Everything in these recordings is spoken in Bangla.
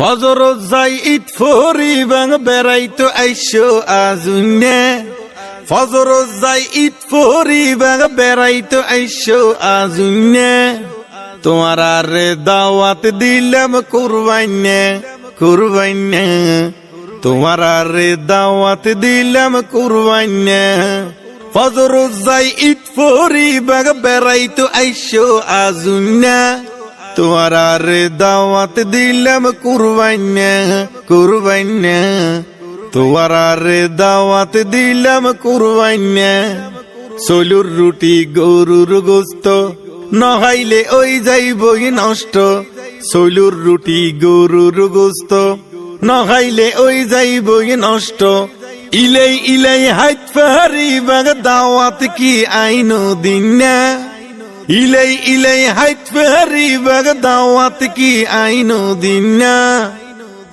ফজর যাই ঈদ ফরিবাং বেড়াইতো আইসো আজুনে ফজর যাই ঈদ ফরিবাং বেড়াইতো আইসো আজুনে তোমার আরে দাওয়াত দিলাম কুরবাইনে কুরবাইনে তোমার আরে দাওয়াত দিলাম কুরবাইনে ফজর যাই ঈদ ফরিবাং বেড়াইতো আইসো আজুনে তোমার আরে দাওয়াত দিলাম কুরবাইনে কুরবাইনে তোমার আরে দাওয়াত দিলাম কুরবাইনে চলুর রুটি গরুর গোস্ত নহাইলে ওই যাইবই নষ্ট চলুর রুটি গরুর গোস্ত নহাইলে ওই যাইবই নষ্ট ইলাই ইলাই হাইত ফারিবাগ দাওয়াত কি আইনো দিন না ইলাই ইলাই হাইত ফারিবাগ দাওয়াত কি আইনো দিন না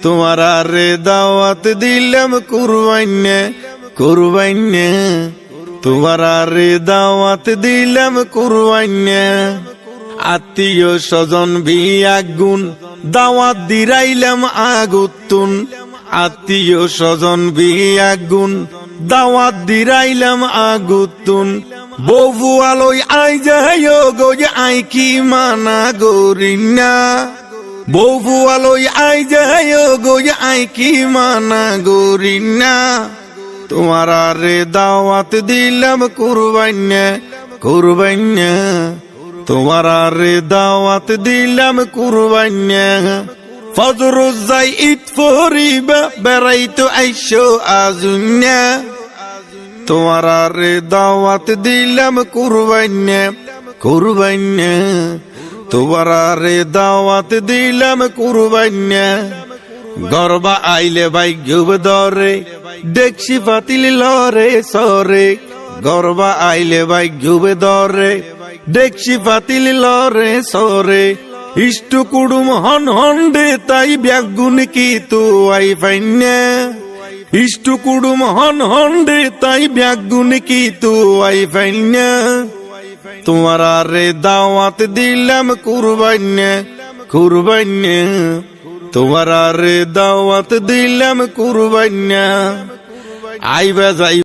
তোমার আরে দাওয়াত দিলাম কুরবাইনে কুরবাইনে তোমার আরে দাওয়াত দিলাম কুরবাইনে আত্মীয় স্বজন বিয়াগুন দাওয়াত দিরাইলাম আগুতুন আত্মীয় স্বজন বিয়াগুন দাওয়াত দিরাইলাম আগুতুন বউ আলোয় আই যায় গো আই কি মানা গরিনা বউ আলোয় আই যায় গো আই কি মানা গরিনা তোমার আরে দাওয়াত দিলাম কুরবাইনে কুরবাইনে তোমার আরে দাওয়াত দিলাম কুরবাইনে ফজর যাই ঈদ ফরিবা বেড়াইতো আইসো আজুনে তোমার আরে দাওয়াত দিলাম কুরবাইনে কুরবাইনে তোমার আরে দাওয়াত দিলাম কুরবাইনে গরবা আইলে ভাই গুব দরে দেখছি পাতিল লরে সরে গরবা আইলে ভাই গুব দরে দেখছি পাতিল লরে সরে ইষ্টু কুড়ুম হন হন দে তাই ব্যাগুন কি তু আই ফাইনে ইষ্টু কুড়ুম হন হন দে তাই ব্যাগুন কি তু আই ফাইনে তোমার আরে দাওয়াত দিলাম কুরবাইনে কুরবাইনে তোমার আরে দাওয়াত দিলাম কুরবাইনে আইবা যাই